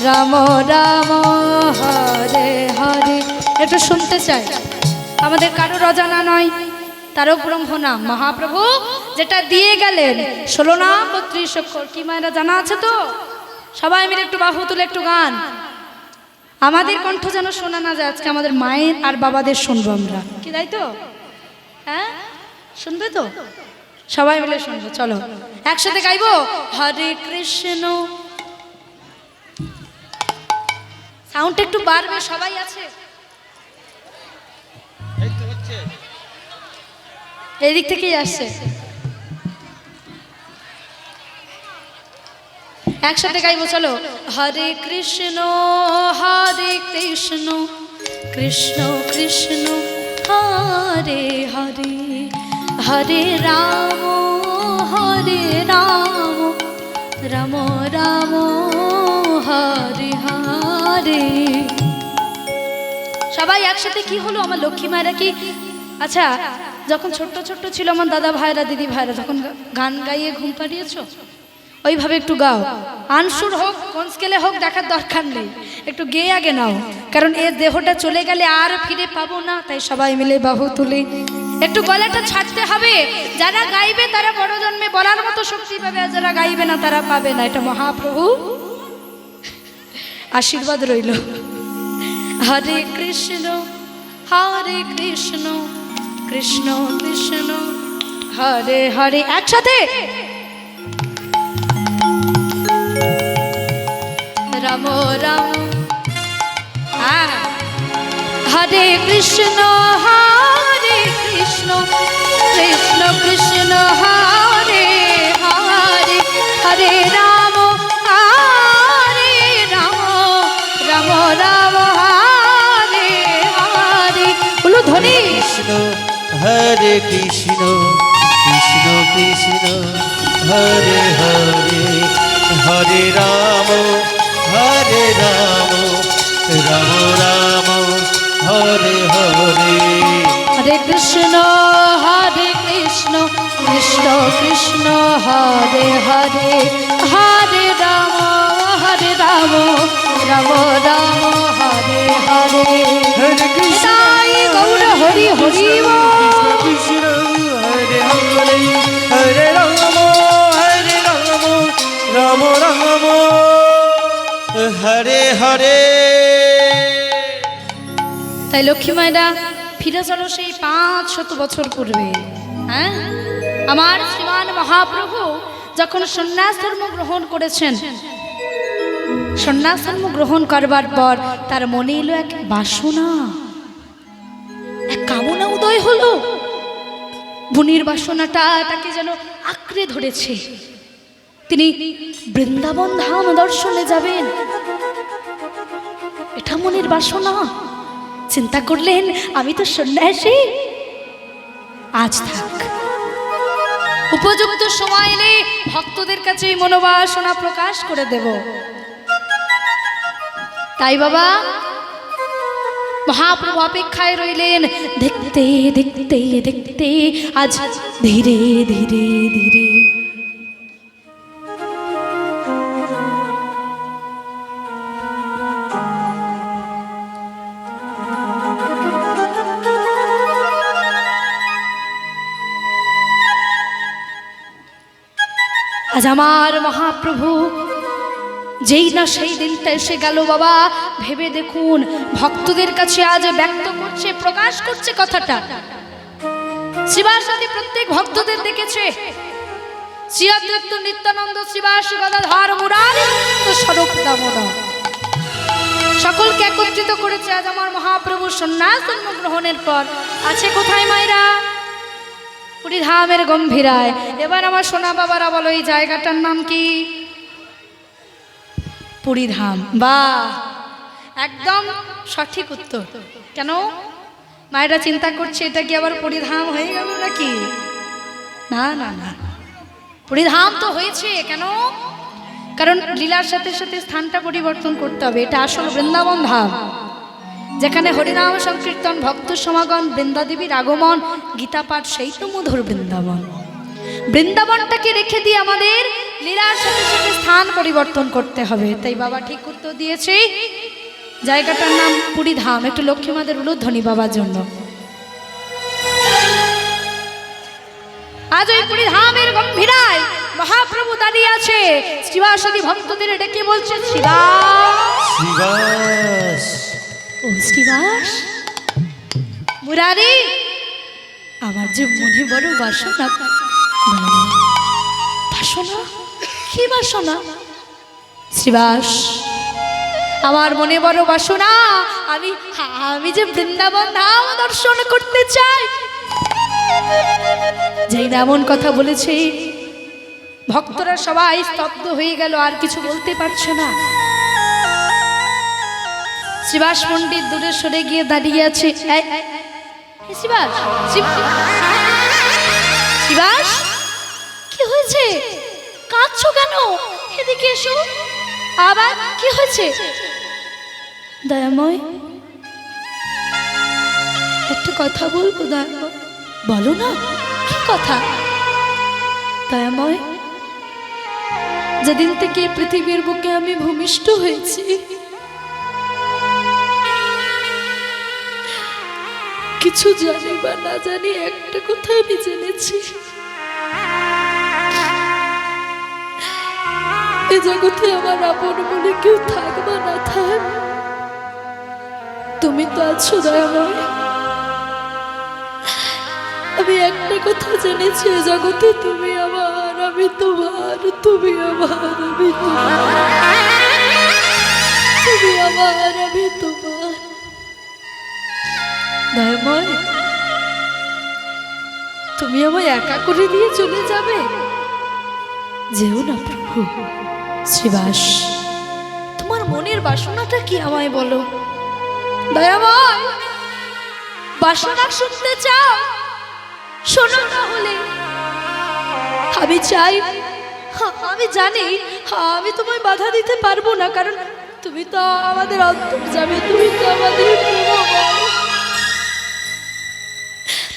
রাম রাম হরে হরে। একটু শুনতে চাই, আমাদের কারোর অজানা নয়, তারক ব্রহ্ম নাম মহাপ্রভু যেটা দিয়ে গেলেন 16 নাম 32 অক্ষর। কি মায়েরা জানা আছে তো? সবাই মিলে একটু বাহু তুলে একটু গান। আমাদের কণ্ঠ যেন শোনা না যায়, আজকে আমাদের মায়ের আর বাবাদের শুনবো আমরা, কি তাই তো? হ্যাঁ শুনবে তো? সবাই মিলে শুনবো, চলো একসাথে গাইবো। হরে কৃষ্ণ, সাউন্ড একটু বাড়বে, সবাই আছে এদিক থেকেই আসছে। একসাথে গাইবো, চলো। হরে কৃষ্ণ কৃষ্ণ কৃষ্ণ হরে হরে, হরে রাম রাম রাম হরে হরে। সবাই একসাথে কি হলো আমার লক্ষ্মী মায়েরা? কি আচ্ছা, যখন ছোট্ট ছোট্ট ছিল আমার দাদা ভাইরা দিদি ভাইরা, তখন গান গাইয়ে ঘুম পাড়িয়েছো? ওইভাবে একটু গাও, আনসুর হোক কোন স্কেলে হোক দেখার দরকার নেই, একটু গেয়ে আগে নাও, কারণ এর দেহটা চলে গেলে আর ফিরে পাবো না। তাই সবাই মিলে বাহু তুলে একটু গলাটা ছাড়তে হবে। যারা গাইবে তারা বড় জন্মে বলার মতো শক্তি পাবে, আর যারা গাইবে না তারা পাবে না। এটা মহাপ্রভু আশীর্বাদ রইল। হরে কৃষ্ণ কৃষ্ণ কৃষ্ণ হরে হরে, একসাথে। রাম রাম হরে কৃষ্ণ কৃষ্ণ কৃষ্ণ হরে হরে, হরে রাম রাম রাম হরে হরে। বলো ধ্বনি। কৃষ্ণ হরে কৃষ্ণ কৃষ্ণ কৃষ্ণ হরে হরে, হরে রাম রাম রাম হরে হরে। হরে কৃষ্ণ কৃষ্ণ কৃষ্ণ হরে হরে, হরে রাম রাম রাম হরে হরে। হরে কৃষ্ণ গৌর হরি হরি কৃষ্ণ হরে হরে, হরে রাম রাম রাম হরে হরে। তাই লক্ষ্মী মায়েরা ফিরে চলো সেই 500 বছর পূর্বে। হ্যাঁ, আমার শ্রীমান মহাপ্রভু যখন সন্ন্যাস ধর্ম গ্রহণ করেছেন, সন্ন্যাস ধর্ম গ্রহণ করবার পর তার মনে এলো এক বাসনা, এক কামনা উদয় হলো। মনের বাসনাটা তাকে যেন আঁকড়ে ধরেছে। তিনি বৃন্দাবন ধাম দর্শনে যাবেন, এটা মনের বাসনা। চিন্তা করলেন আমি তো সন্ন্যাসী, আজ থাক, উপযুক্ত সময় এলে ভক্তদের কাছে এই মনোবাসনা প্রকাশ করে দেব। তাই বাবা মহাপ্রভু অপেক্ষায় রইলেন। দেখতে দেখতে দেখতে আজ ধীরে ধীরে ধীরে আজ আমার মহাপ্রভু যেই না সেই দিনটা এসে গেল বাবা, ভেবে দেখুন ভক্তদের কাছে আজ ব্যক্ত করছে, প্রকাশ করছে কথাটা। শ্রীবাসাদি প্রত্যেক ভক্তদের দেখেছে, শ্রী অদ্বৈত নিত্যানন্দ শ্রীবাস গদাধর মুরারি স্বরূপ দামোদর সকলকে একত্রিত করেছে। আজ আমার মহাপ্রভু সন্ন্যাস জন্ম গ্রহণের পর আছে কোথায় মায়েরা? পুরীধামের গম্ভীরায়। এবার আমার সোনা বাবারা বলো এই জায়গাটার নাম কি? পুরীধাম। বাহ, একদম সঠিক উত্তর। কেন মায়েরা চিন্তা করছে এটা কি আবার পুরীধাম হয়ে গেল নাকি? না না না, পুরীধাম তো হয়েছে। কেন? কারণ লীলার সাথে সাথে স্থানটা পরিবর্তন করতে হবে। এটা আসল বৃন্দাবন ধাম, যেখানে হরিনাম সংকীর্তন, ভক্ত সমাগম, বৃন্দাদেবীর আগমন, গীতা পাঠ, সেই তো মধুর বৃন্দাবন। বৃন্দাবনটাকে রেখে দিয়ে আমাদের লীলার সাথে সাথে স্থান পরিবর্তন করতে হবে। তাই বাবা ঠিক উত্তর দিয়েছে, জায়গাটার নাম পুরী ধাম। একটু লক্ষ্মী মাদের উলুধ্বনি বাবার জন্য। আজ ওই পুরী ধামের গম্ভীরায় মহাপ্রভু দাঁড়িয়ে আছে, শ্রীবাসাদি ভক্তদের ডেকে বলছে, শ্রীবাস ও শ্রীবাস, মুরারি, আমার যে মনে বড় বাসনা। বাসনা? কি বাসনা? শ্রীবাস, আমার মনে বড় বাসনা, আমি যে বৃন্দাবন ধাম দর্শন করতে চাই। যেই না এমন কথা বলেছে, ভক্তরা সবাই স্তব্ধ হয়ে গেল, আর কিছু বলতে পারছে না। শ্রীবাস পণ্ডিত দূরে সরে গিয়ে দাঁড়িয়ে আছে। শ্রীবাস, শ্রীবাস, কি হয়েছে? কাঁদছো কেন? এদিকে এসো। আবার কি হয়েছে? দয়াময়, একটা কথা বলবো দয়াময়। বলো না, কি কথা? দয়াময়, যেদিন থেকে পৃথিবীর বুকে আমি ভূমিষ্ঠ হয়েছি, কিছু জানি বা না জানি একটা কথা আমি জেনেছি, এ জগতে আমার আপন বলে কেউ থাকবা না থাক, তুমি তো আছো দয়াময়। আমি একটা কথা জেনেছি, এ জগতে তুমি আমার, আমি তোমার, তুমি আমার, আমি তোমার, তুমি আমার, আমি তোমার। দয়াময়, তুমি আমায় একা করে দিয়ে চলে যাবে? যেও না প্রভু। শ্রীবাস, তোমার মনের বাসনাটা কি আমায় বলো। দয়াময়, বাসনা শুনতে চাও? শোনো তাহলে। আমি চাই, আমি জানি আমি তোমায় বাধা দিতে পারবো না, কারণ তুমি তো আমাদের অন্তর্যামী, তুমি তো আমাদের প্রেমময়,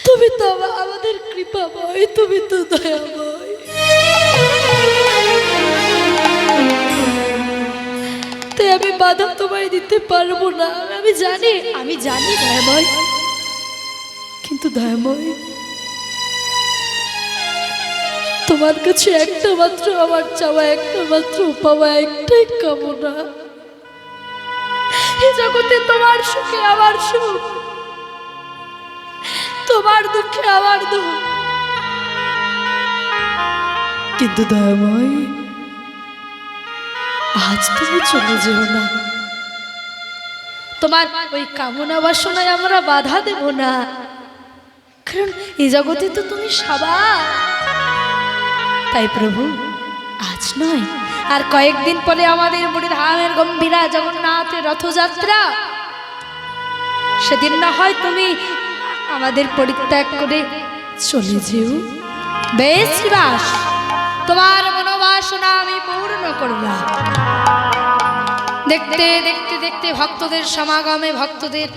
তুমি তো আমাদের কৃপাময়, তুমি তো দয়াময়। তাই আমি বাধা তোমায় দিতে পারবো না, আমি জানি দয়াময়। কিন্তু দয়াময়, তোমার কাছে একটা মাত্র আমার চাওয়া, একটা মাত্র পাওয়া, একটাই কামনা, এই জগতে তোমার সুখে আমার সুখ, তোমার দুঃখে আমার দুঃখ। কিন্তু দয়াময়, আজ তুমি চলে যেও না। তোমার ওই কামনা বাসনায় আমরা বাধা দেব না, কারণ এই জগতে তো তুমি সবার। তাই প্রভু, আজ নয়, আর কয়েকদিন পরে আমাদের বুড়ি ধামের গম্ভীরা জগন্নাথের রথযাত্রা। সেদিন না হয় তুমি আমাদের পরিত্যাগ করে চলে যেও। বেশ শ্রীবাস, তোমার মনোবাসনা আমি পূর্ণ করলাম। দেখতে দেখতে দেখতে ভক্তদের সমাগমে, ভক্তদের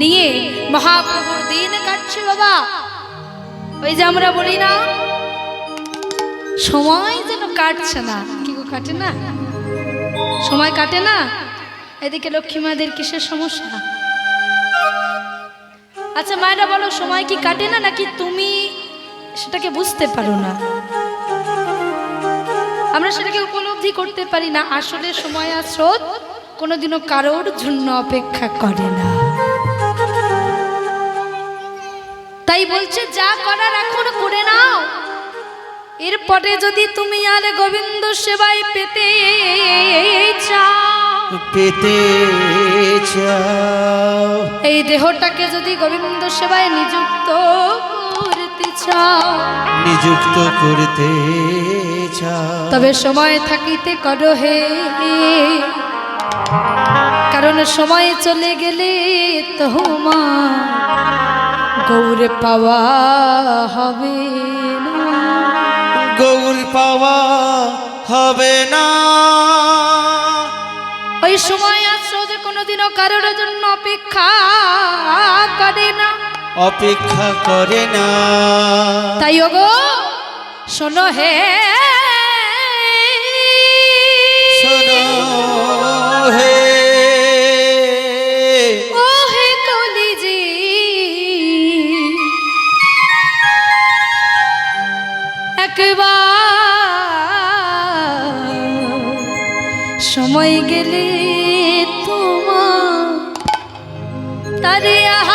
নিয়ে মহাপ্রভুর দিন কাটছে বাবা। ওই যে আমরা বলি না, সময় যেন কাটছে না। কি গো, কাটে না? সময় কাটে না। এদিকে লক্ষ্মী মাদের কিসের সমস্যা? আচ্ছা মায়েরা বলো, সময় কি কাটে না, নাকি তুমি সেটাকে বুঝতে পারো না? আমরা সেটাকে উপলব্ধি করতে পারি না। আসলে সময় আর স্রোত কোনোদিনও কারোর জন্য অপেক্ষা করে না। তাই বলছে, যা করার এখন করে নাও, এরপরে যদি তুমি আর গোবিন্দ সেবায় পেতে চাও, এই দেহটাকে যদি গোবিন্দ সেবায় নিযুক্ত করতে চাও, তবে সময় থাকিতে করো হে, কারণ সময় চলে গেলে তোমার গৌর পাওয়া হবে না, গৌর পাওয়া হবে না। ওই সময় আর স্রোত কোনোদিনও কারোর জন্য অপেক্ষা করে না, অপেক্ষা করে না। তাই ওগো, শোনো হে শোনো হে ও হে কলিজি একবার সময় গেলে তোমার তারে আহা